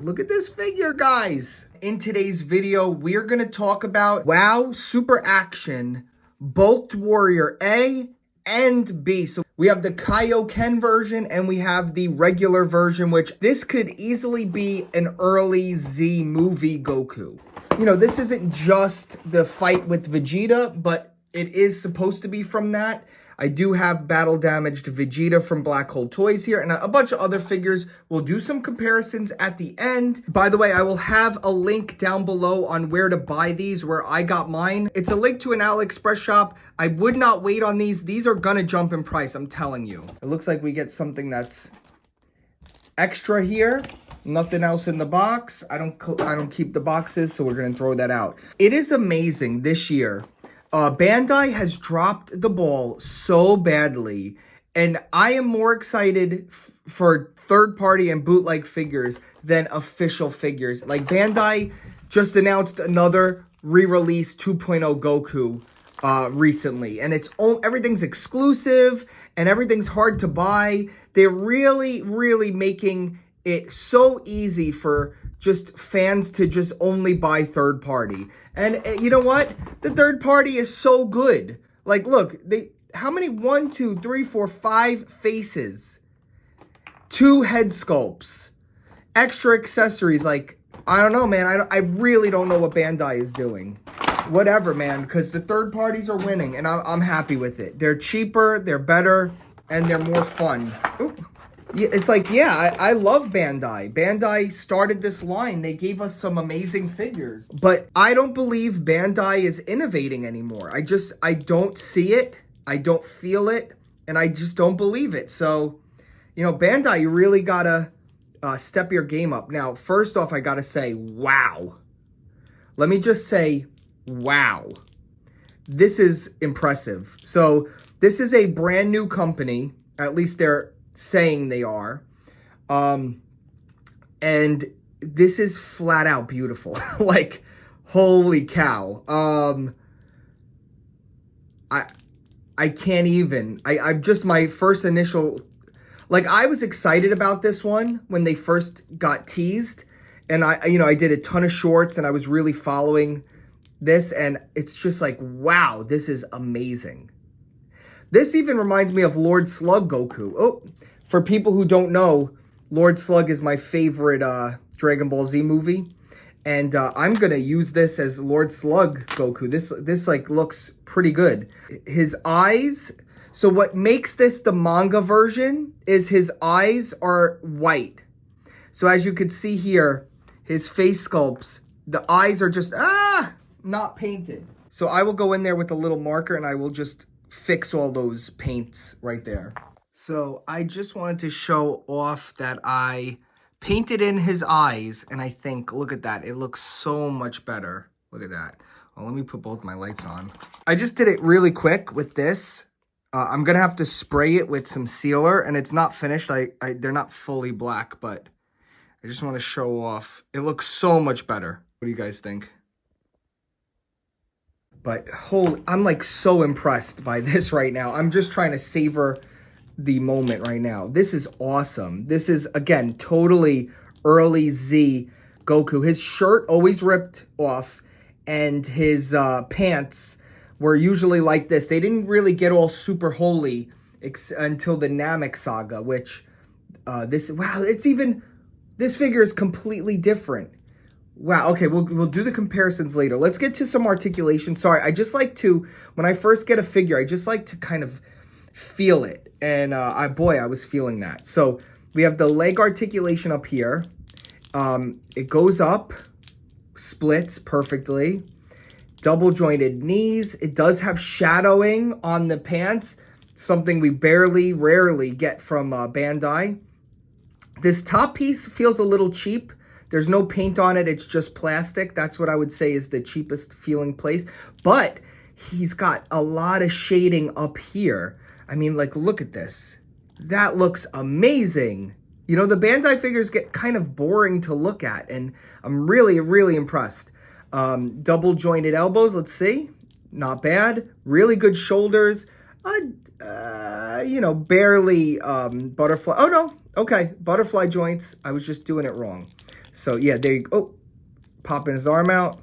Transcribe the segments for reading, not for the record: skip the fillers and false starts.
Look at this figure, guys. In today's video, we're going to talk about WoW Super Action Bulked Warrior A and B. So we have the Kaiouken version and we have the regular version, which this could easily be an early Z movie Goku. You know, this isn't just the fight with Vegeta, but it is supposed to be from that. I do have battle damaged Vegeta from Black Hole Toys here and a bunch of other figures. We'll do some comparisons at the end. By the way, I will have a link down below on where to buy these, where I got mine. It's a link to an AliExpress shop. I would not wait on these. These are gonna jump in price, I'm telling you. It looks like we get something that's extra here. Nothing else in the box. I don't keep the boxes, so we're gonna throw that out. It is amazing this year. Bandai has dropped the ball so badly, and I am more excited for third-party and bootleg figures than official figures. Like, Bandai just announced another re-release 2.0 Goku recently, and everything's exclusive, and everything's hard to buy. They're really, really making it so easy for just fans to just only buy third party. And you know what? The third party is so good. Like, look, how many? 1, 2, 3, 4, 5 faces, 2 head sculpts, extra accessories. Like, I don't know, man. I really don't know what Bandai is doing. Whatever, man, because the third parties are winning, and I'm happy with it. They're cheaper, they're better, and they're more fun. Ooh. Yeah, it's like, yeah, I love Bandai. Bandai started this line. They gave us some amazing figures. But I don't believe Bandai is innovating anymore. I don't see it. I don't feel it. And I just don't believe it. So, you know, Bandai, you really got to step your game up. Now, first off, I got to say, wow. Let me just say, wow. This is impressive. So, this is a brand new company. At least they're saying they are, and this is flat out beautiful. Like, holy cow. I can't even. I'm just, my first initial, like, I was excited about this one when they first got teased, and I did a ton of shorts and I was really following this, and it's just like, wow, this is amazing. This even reminds me of Lord Slug Goku. Oh, for people who don't know, Lord Slug is my favorite Dragon Ball Z movie. And I'm going to use this as Lord Slug Goku. This like looks pretty good. His eyes, so what makes this the manga version is his eyes are white. So as you can see here, his face sculpts, the eyes are just, not painted. So I will go in there with a little marker and I will just fix all those paints right there. So I just wanted to show off that I painted in his eyes, and I think, look at that. It looks so much better. Look at that. Well, let me put both my lights on. I just did it really quick with this. I'm going to have to spray it with some sealer, and it's not finished. They're not fully black, but I just want to show off. It looks so much better. What do you guys think? But I'm like so impressed by this right now. I'm just trying to savor the moment right now. This is awesome. This is, again, totally early Z Goku. His shirt always ripped off, and his pants were usually like this. They didn't really get all super holy until the Namek saga, which this figure is completely different. Wow, okay, we'll do the comparisons later. Let's get to some articulation. Sorry, I just like to, when I first get a figure, I just like to kind of feel it. And I was feeling that. So we have the leg articulation up here. It goes up, splits perfectly. Double jointed knees. It does have shadowing on the pants, something we rarely get from Bandai. This top piece feels a little cheap. There's no paint on it. It's just plastic. That's what I would say is the cheapest feeling place. But he's got a lot of shading up here. I mean, like, look at this. That looks amazing. You know, the Bandai figures get kind of boring to look at, and I'm really, really impressed. Double jointed elbows. Let's see. Not bad. Really good shoulders. Barely butterfly. Oh, no. Okay. Butterfly joints. I was just doing it wrong. So yeah, there you go. Oh, popping his arm out.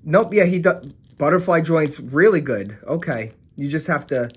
Nope, yeah, he does. Butterfly joints, really good. Okay, you just have to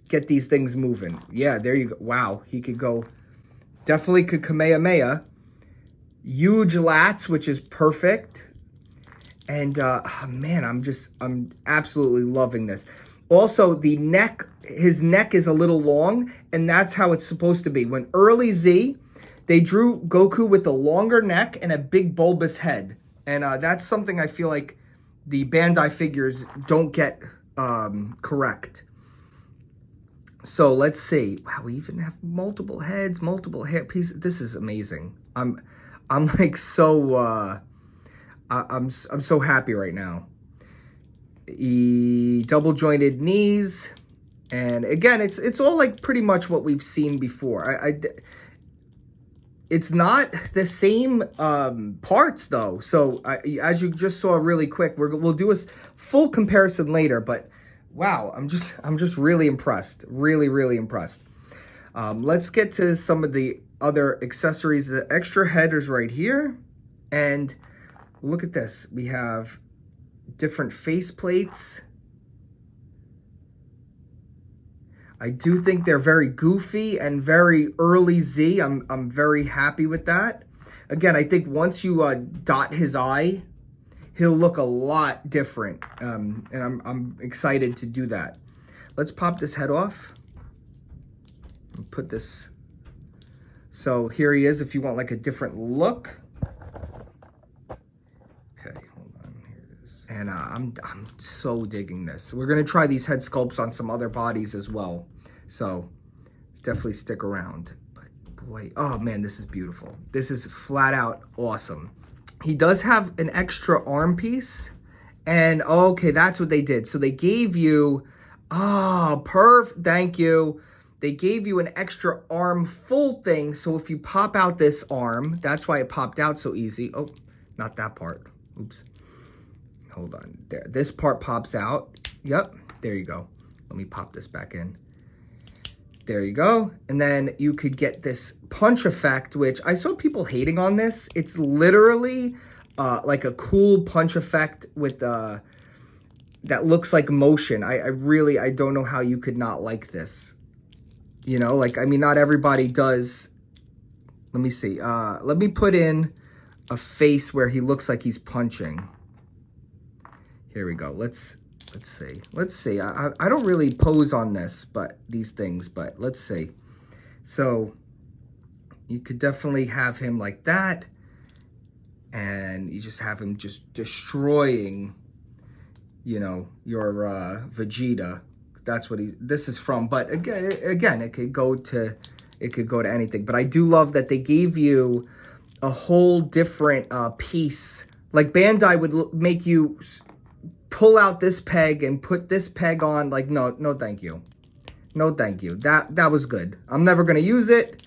get these things moving. Yeah, there you go. Wow, he could go, definitely could Kamehameha. Huge lats, which is perfect. And oh man, I'm absolutely loving this. Also, the neck, his neck is a little long, and that's how it's supposed to be. When early Z, they drew Goku with a longer neck and a big bulbous head. And that's something I feel like the Bandai figures don't get correct. So let's see. Wow, we even have multiple heads, multiple hair pieces. This is amazing. I'm like so I'm so happy right now. Double jointed knees, and again, it's all like pretty much what we've seen before. It's not the same parts though. So as you just saw really quick, we'll do a full comparison later. But wow, I'm just really impressed. Really impressed. Let's get to some of the other accessories. The extra head is right here, and look at this. We have different face plates. I do think they're very goofy and very early Z. I'm very happy with that. Again, I think once you dot his eye, he'll look a lot different. And I'm excited to do that. Let's pop this head off and put this. So here he is if you want like a different look. Okay, hold on, here it is. And I'm so digging this. We're gonna try these head sculpts on some other bodies as well. So definitely stick around. But boy, oh man, this is beautiful. This is flat out awesome. He does have an extra arm piece. And okay, that's what they did. So they gave you, thank you. They gave you an extra arm full thing. So if you pop out this arm, that's why it popped out so easy. Oh, not that part. Oops. Hold on. There. This part pops out. Yep. There you go. Let me pop this back in. There you go. And then you could get this punch effect, which I saw people hating on this. It's literally like a cool punch effect with that looks like motion. I don't know how you could not like this. You know, like, I mean, not everybody does. Let me see. Let me put in a face where he looks like he's punching. Here we go. Let's see. I don't really pose on this, but these things, but let's see. So you could definitely have him like that. And you just have him just destroying, you know, your Vegeta. That's what this is from. But again, it could go to anything. But I do love that they gave you a whole different piece. Like Bandai would make you pull out this peg and put this peg on. Like, no, thank you. No, thank you. That was good. I'm never going to use it.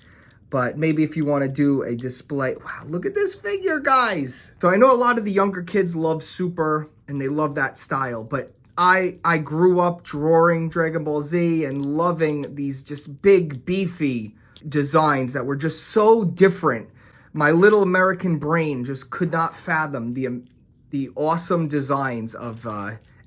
But maybe if you want to do a display. Wow, look at this figure, guys. So I know a lot of the younger kids love Super and they love that style. But I grew up drawing Dragon Ball Z and loving these just big, beefy designs that were just so different. My little American brain just could not fathom the awesome designs of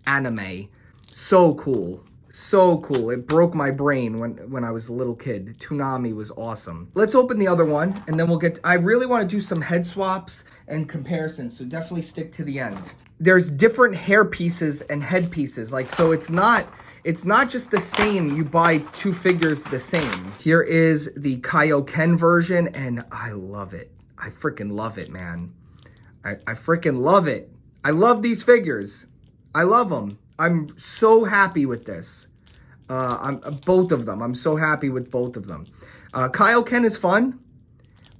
anime. So cool. So cool. It broke my brain when I was a little kid. Toonami was awesome. Let's open the other one, and then we'll get I really want to do some head swaps and comparisons, so definitely stick to the end. There's different hair pieces and head pieces. Like, so it's not just the same. You buy two figures the same. Here is the Kaiouken version, and I love it. I freaking love it, man. I freaking love it. I love these figures. I love them. I'm so happy with this. Both of them. I'm so happy with both of them. Kaiouken is fun,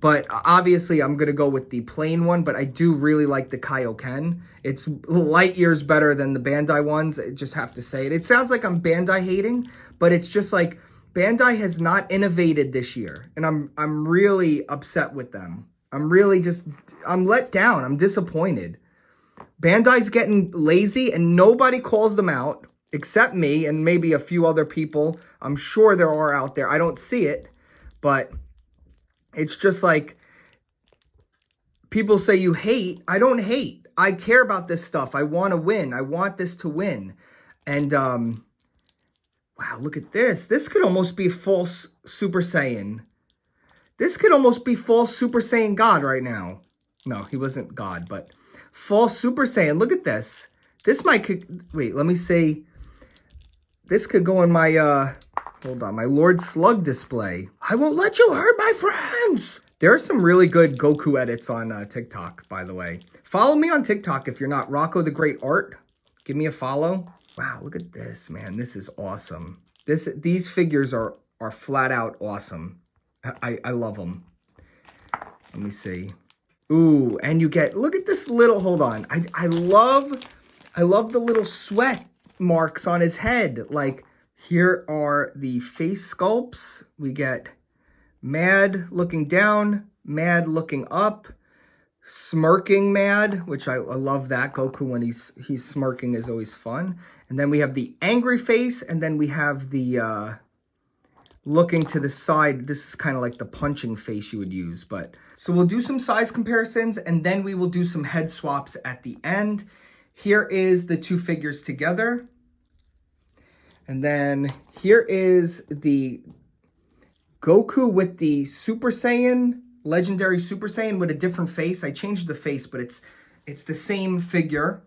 but obviously I'm going to go with the plain one, but I do really like the Kaiouken. It's light years better than the Bandai ones. I just have to say it. It sounds like I'm Bandai hating, but it's just like Bandai has not innovated this year, and I'm really upset with them. I'm let down. I'm disappointed. Bandai's getting lazy and nobody calls them out except me and maybe a few other people. I'm sure there are out there. I don't see it, but it's just like people say you hate. I don't hate. I care about this stuff. I want to win. I want this to win. And, wow, look at this. This could almost be false Super Saiyan. This could almost be false Super Saiyan God right now. No, he wasn't God, but false Super Saiyan. Look at this. This might, wait, let me see. This could go in my, hold on, my Lord Slug display. I won't let you hurt my friends. There are some really good Goku edits on TikTok, by the way. Follow me on TikTok if you're not. Rocco the Great Art. Give me a follow. Wow, look at this, man. This is awesome. These figures are flat out awesome. I love them. Let me see. Ooh, and you get, look at this little, hold on. I love the little sweat marks on his head. Like, here are the face sculpts. We get Mad looking down, Mad looking up, smirking Mad, which I love that. Goku, when he's smirking, is always fun. And then we have the angry face, and then we have the looking to the side. This is kind of like the punching face you would use. But so we'll do some size comparisons, and then we will do some head swaps at the end. Here is the two figures together. And then here is the Goku with the Super Saiyan, Legendary Super Saiyan with a different face. I changed the face, but it's the same figure.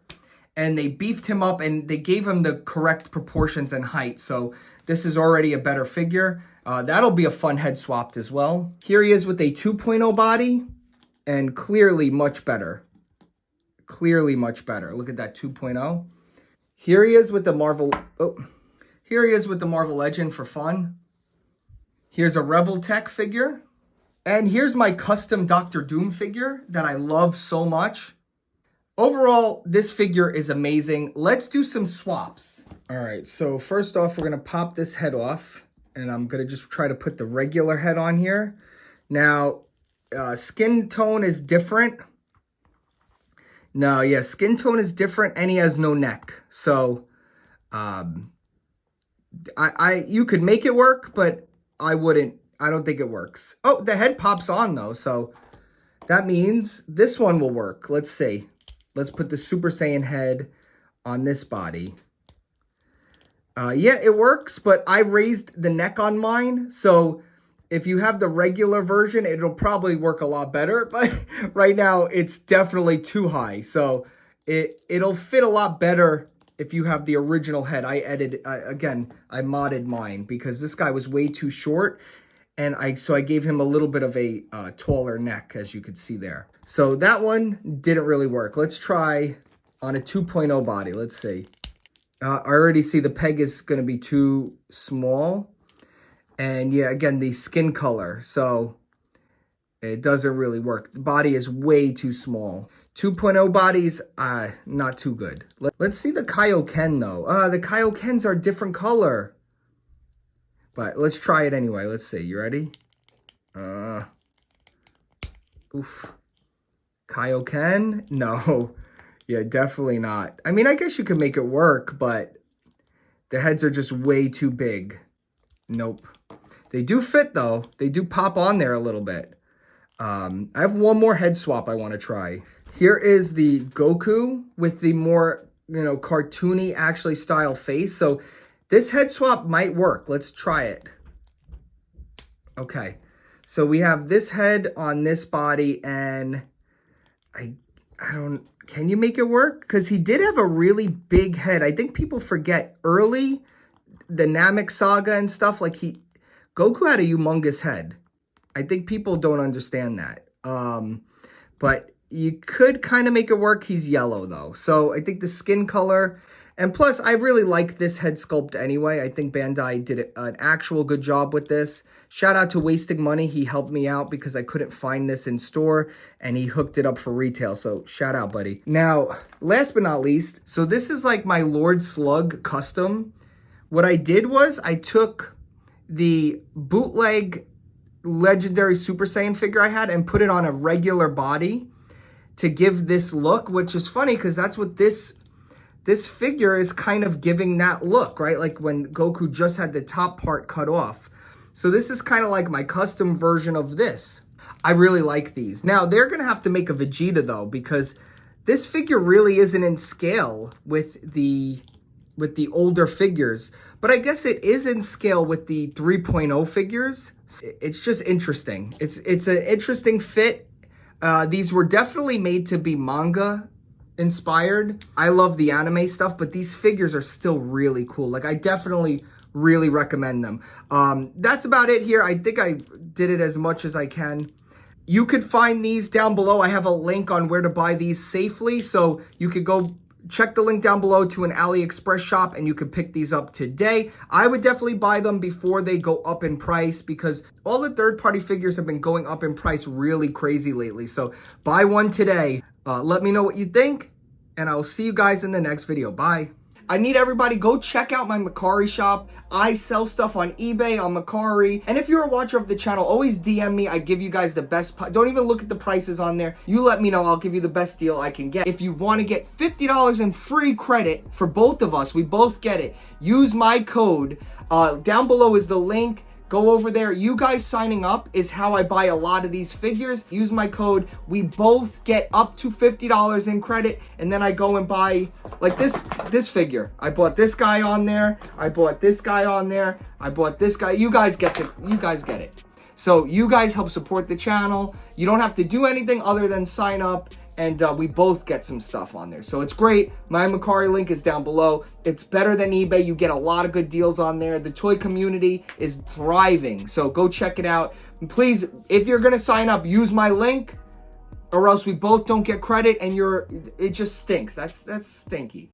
And they beefed him up and they gave him the correct proportions and height. So this is already a better figure. That'll be a fun head swap as well. Here he is with a 2.0 body and clearly much better. Clearly much better. Look at that 2.0. Here he is with the Marvel. Oh, here he is with the Marvel Legend for fun. Here's a Rebel Tech figure. And here's my custom Dr. Doom figure that I love so much. Overall, this figure is amazing. Let's do some swaps. All right, so first off, we're gonna pop this head off and I'm gonna just try to put the regular head on here. Now, skin tone is different. No, yeah, skin tone is different and he has no neck. So, you could make it work, but I wouldn't. I don't think it works. Oh, the head pops on though, so that means this one will work. Let's see. Let's put the Super Saiyan head on this body. Yeah, it works, but I raised the neck on mine, so if you have the regular version, it'll probably work a lot better, but right now it's definitely too high, so it'll fit a lot better if you have the original head. I modded mine because this guy was way too short, and so I gave him a little bit of a taller neck, as you could see there. So that one didn't really work. Let's try on a 2.0 body. Let's see. I already see the peg is going to be too small. And yeah, again, the skin color. So it doesn't really work. The body is way too small. 2.0 bodies, not too good. Let's see the Kaiouken though. The Kaiokens are a different color. But let's try it anyway. Let's see. You ready? Oof. Kaiouken? No. Yeah, definitely not. I mean, I guess you could make it work, but the heads are just way too big. Nope. They do fit, though. They do pop on there a little bit. I have one more head swap I want to try. Here is the Goku with the more, cartoony, actually, style face. So this head swap might work. Let's try it. Okay. So we have this head on this body, and I don't, can you make it work? Because he did have a really big head. I think people forget early, the Namek saga and stuff, like Goku had a humongous head. I think people don't understand that. But you could kind of make it work. He's yellow though. So I think the skin color, and plus I really like this head sculpt anyway. I think Bandai did an actual good job with this. Shout out to Wasting Money. He helped me out because I couldn't find this in store and he hooked it up for retail. So shout out, buddy. Now, last but not least, so this is like my Lord Slug custom. What I did was I took the bootleg legendary Super Saiyan figure I had and put it on a regular body to give this look, which is funny because that's what this figure is kind of giving that look, right? Like when Goku just had the top part cut off. So this is kind of like my custom version of this. I really like these. Now, they're going to have to make a Vegeta, though, because this figure really isn't in scale with the older figures. But I guess it is in scale with the 3.0 figures. It's just interesting. It's an interesting fit. These were definitely made to be manga inspired. I love the anime stuff, but these figures are still really cool. Like, I definitely really recommend them. That's about it here. I think I did it as much as I can. You could find these down below. I have a link on where to buy these safely, so you could go check the link down below to an AliExpress shop and you could pick these up today. I would definitely buy them before they go up in price, because all the third-party figures have been going up in price really crazy lately. So buy one today. Let me know what you think, and I'll see you guys in the next video. Bye. I need everybody, go check out my Mercari shop. I sell stuff on eBay, on Mercari. And if you're a watcher of the channel, always DM me. I give you guys the best. Don't even look at the prices on there. You let me know. I'll give you the best deal I can get. If you want to get $50 in free credit for both of us, we both get it. Use my code. Down below is the link. Go over there. You guys signing up is how I buy a lot of these figures. Use my code. We both get up to $50 in credit, and then I go and buy, like this figure. I bought this guy on there. I bought this guy on there. I bought this guy. You guys get it. So you guys help support the channel. You don't have to do anything other than sign up, and we both get some stuff on there. So it's great. My Mercari link is down below. It's better than eBay. You get a lot of good deals on there. The toy community is thriving, so go check it out. And please, if you're gonna sign up, use my link, or else we both don't get credit, and it just stinks. That's stinky.